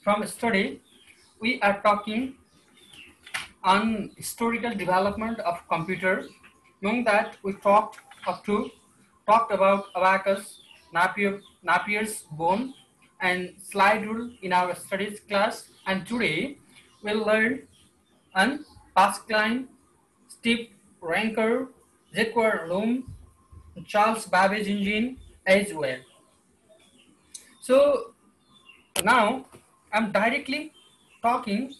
from study, we are talking on historical development of computer. Knowing that we talked about abacus, Napier's bone, and slide rule in our studies class. And today we'll learn on Pascaline, Steve Ranker, Jacques Loom, Charles Babbage engine as well. So now I'm directly talking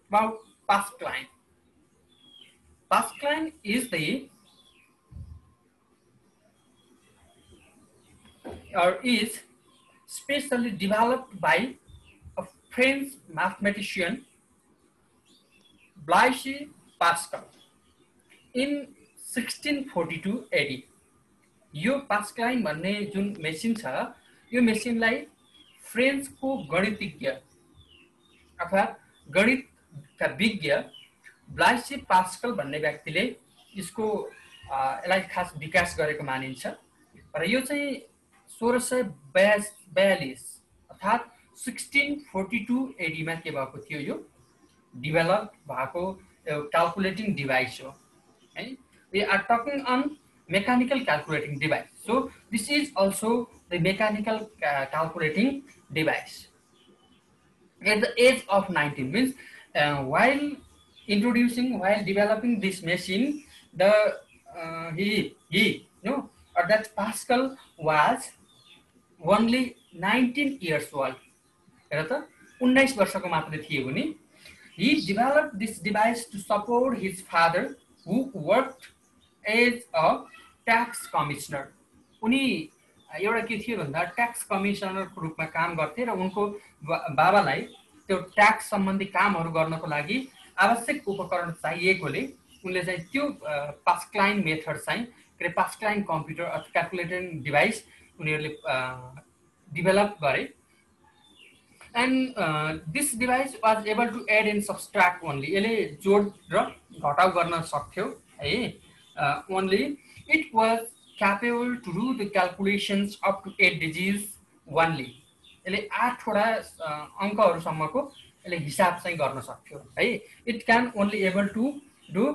about Pascaline. Pascaline is specially developed by a French mathematician Blaise Pascal in 1642 AD. Yo Pascaline भन्ने जुन machine छ यो मेसिनलाई फ्रेन्चको गणितज्ञ अथवा गणितका विज्ञ ब्लाइसे pascal भन्ने व्यक्तिले यसको यसलाई खास विकास गरेको मानिन्छ र यो चाहिँ 1642 अर्थात् 1642 एडी मा के भएको थियो यो डेभलप भएको क्याल्कुलेटिङ डिभाइस हो है we are talking on mechanical calculating device. So this is also the mechanical calculating device. At the age of 19 means while developing this machine, that Pascal was only 19 years old. 19 वर्षको मात्र थिए उनी. He developed this device to support his father who worked as a tax commissioner. उनी एउटा के थियो भन्दा tax कमिशनरको रूपमा काम गर्थे र उनको बाबालाई त्यो ट्याक्स सम्बन्धी कामहरू गर्नको लागि आवश्यक उपकरण चाहिएकोले उनले चाहिँ त्यो पास्कलाइन मेथड चाहिँ के पास्कलाइन कम्प्युटर अथवा क्याल्कुलेटिङ डिभाइस उनीहरूले डेभलप गरे. And this device was able to add and subtract only. यसले जोड र घटाउ गर्न सक्थ्यो है. Only it was capable to do the calculations up to 8 digits only. यसले 8 वटा अंकहरुसम्मको यसले हिसाब चाहिँ गर्न सक्थ्यो है. It can only able to do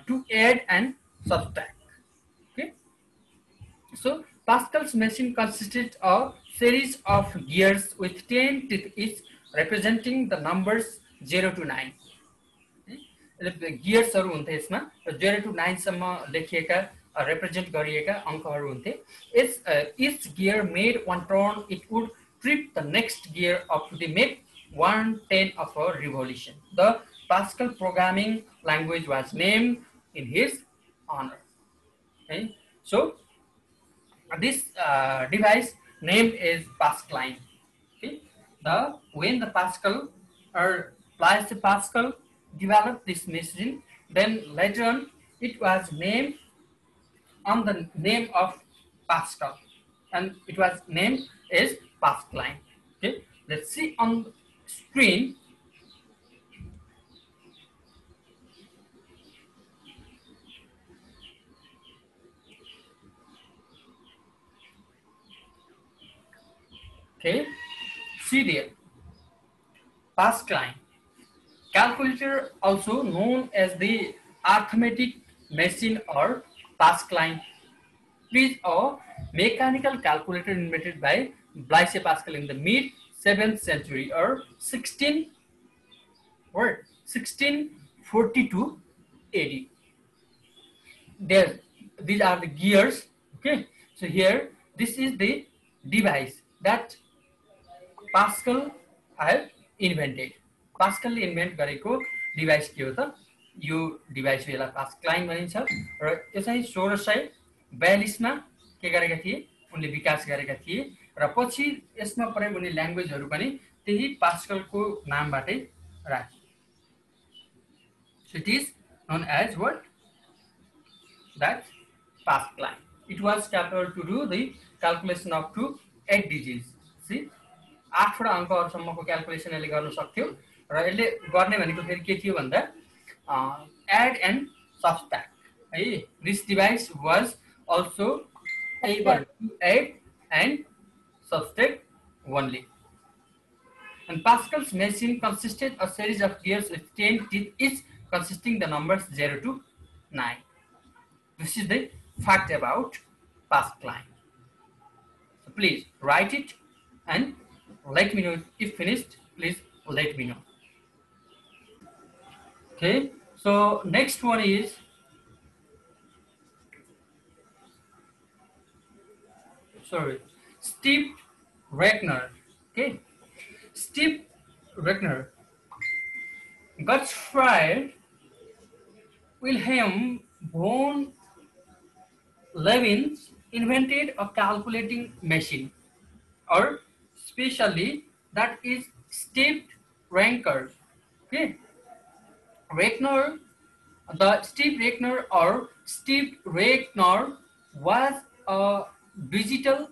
to add and subtract. Okay. So Pascal's machine consisted of series of gears with 10 teeth each representing the numbers 0 to 9. गियर्सहरु हुन्थे यसमा 0 to 9 सम्म लेखिएका रिप्रेजेन्ट गरिएका अंकहरु हुन्थे. Each gear made one turn, it would trip the next gear up to the make 1/10 of a revolution. The Pascal programming language was named in his honor. Okay. So this device named is Pascaline. Okay. When the Pascal or Blaise Pascal developed this machine, then later on it was named on the name of Pascal and it was named as Pascaline. Okay, let's see on the screen. Okay, see there, Pascaline. Calculator, also known as the arithmetic machine or Pascaline, is a mechanical calculator invented by Blaise Pascal in the mid 7th century or 1642 AD. These are the gears. Okay, so here this is the device that Pascal have invented. पास्कलले invent गरेको device के हो त यो device यसलाई Pascaline भनिन्छ र यो चाहिँ 1642 मा के गरेका थिए उनले विकास गरेका थिए र पछि यसमा प्रयोग हुने ल्याङ्ग्वेजहरु पनि त्यही पास्कलको नामबाटै राखे. So it is known as what? That Pascaline. It was capable to do the calculation up to 8 digits. See, 8 वटा अंकहरुसम्मको क्याल्कुलेसन यसले गर्न सक्थ्यो र यसले गर्ने भनेको फेरि के थियो भन्दा add and subtract है. This device was also able to add and subtract only. And Pascal's machine consisted of a series of gears with 10 teeth, each consisting the numbers 0 to 9. This is the fact about Pascal line. So please write it and let me know if finished. Please let me know. Okay. So next one is Steve Wagner. Okay. Steve Wagner, Gottfried Wilhelm von Leibniz invented a calculating machine, or specially that is stepped ranker. Okay, Wagner, the Steve Wagner or Steve Wagner was a digital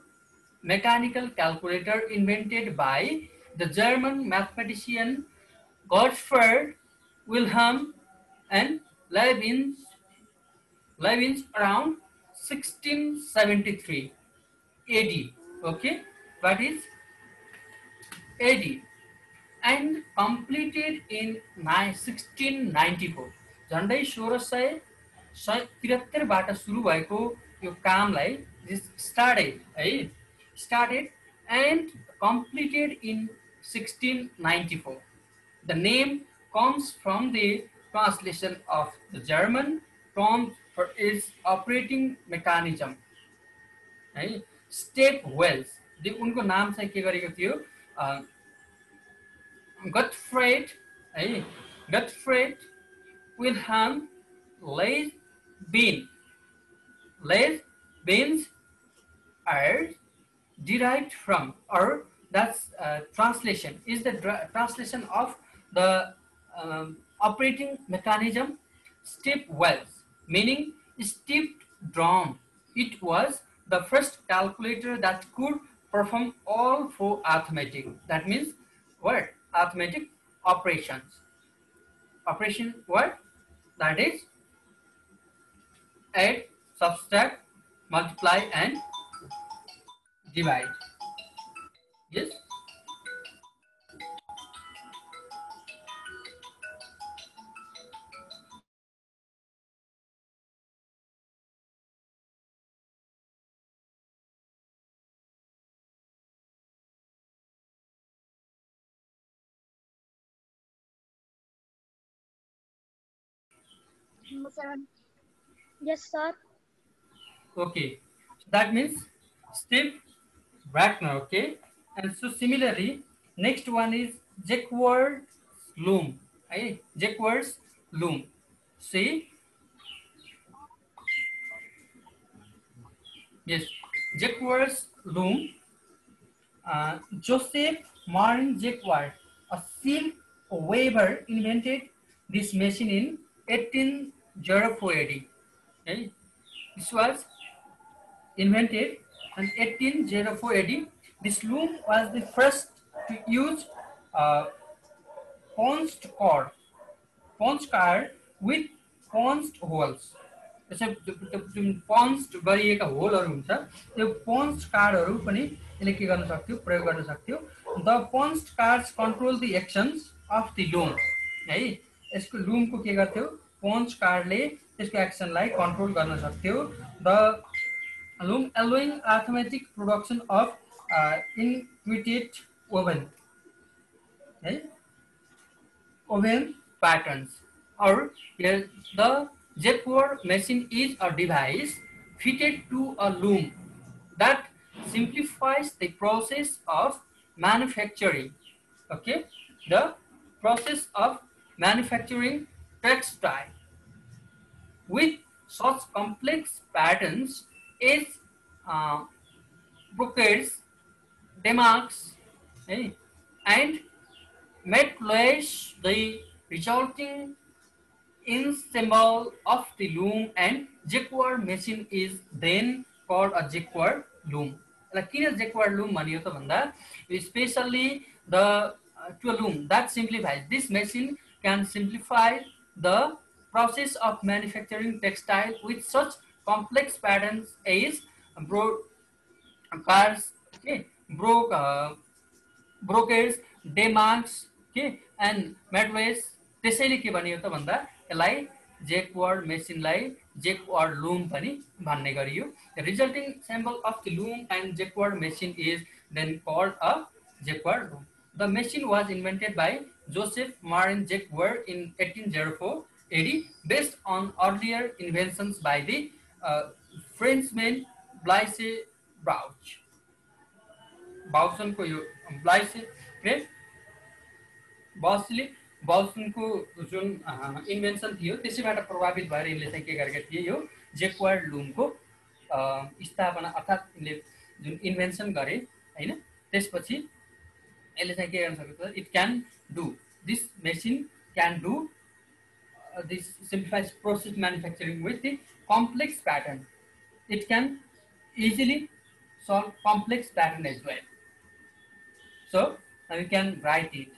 mechanical calculator invented by the German mathematician Gottfried Wilhelm and Leibniz around 1673 AD. Okay, that is AD, and completed in 1694. झन्डै 1673 बाट सुरु भएको यो कामलाई started and completed in 1694. The name comes from the translation of the German term for its operating mechanism. Step wells, उनको नाम चाहिँ के गरेको थियो, Gottfried Wilhelm Leibniz are derived from, or that's translation is the translation of the operating mechanism step wells, meaning stepped drum. It was the first calculator that could perform all four arithmetic. That means what? Arithmetic operations. Operation what? That is add, subtract, multiply, and divide. Yes. Yes, sir. Okay. So that means Steve Wagner. Okay. And so similarly, next one is Jacques Loom. Jacques Loom. See? Yes. Jacques Loom. Joseph Marin Jacques, a silk weaver, invented this machine in 1804 AD. Okay. This was invented in 1804 AD. This loom was the first to use punched cord with punched holes. Punch गरिएका होलहरू हुन्छ, त्यो punch कार्डहरू पनि यसले के गर्न सक्थ्यो, प्रयोग गर्न सक्थ्यो. The punch cards control the actions of the loom. है, यसको लूमको के गर्थ्यो, पन्च कार्डले त्यसको एक्सनलाई कन्ट्रोल गर्न सक्थ्यो. The loom allowing arithmetic production of intricate oven patterns. Or here the Jacques machine is a device fitted to a loom that simplifies the process of manufacturing. Okay, the process of manufacturing textile with such complex patterns as brocades, demarks, and metallage, the resulting ensemble of the loom and Jacques machine is then called a Jacques loom. किन Jacques loom भनियो त भन्दा, especially the to a loom that simplifies. This machine can simplify the process of manufacturing textile with such complex patterns as brocades, डेमार्क्स के end मेडवेज त्यसैले के भनियो त भन्दा यसलाई जेकवर्ड मेसिनलाई जेकवर्ड लुम पनि भन्ने गरियो resulting symbol of the loom and Jacquard machine is then called a Jacquard loom the machine was invented by Joseph Marin Jacquard in 1804 AD based on earlier inventions by the Frenchman Blaise Brauch बाउसनको यो ब्लाइसे बसले बाउसनको जुन invention थियो त्यसैबाट प्रभावित भएर यिनले चाहिँ के गरेका थिए यो jacquard लुमको स्थापना अर्थात् यिनले जुन इन्भेन्सन गरे हैन त्यसपछि यसले चाहिँ के गर्न सकेको छ it can do this machine can do this simplifies process manufacturing with the complex pattern. It can easily solve complex pattern as well. So now we can write it.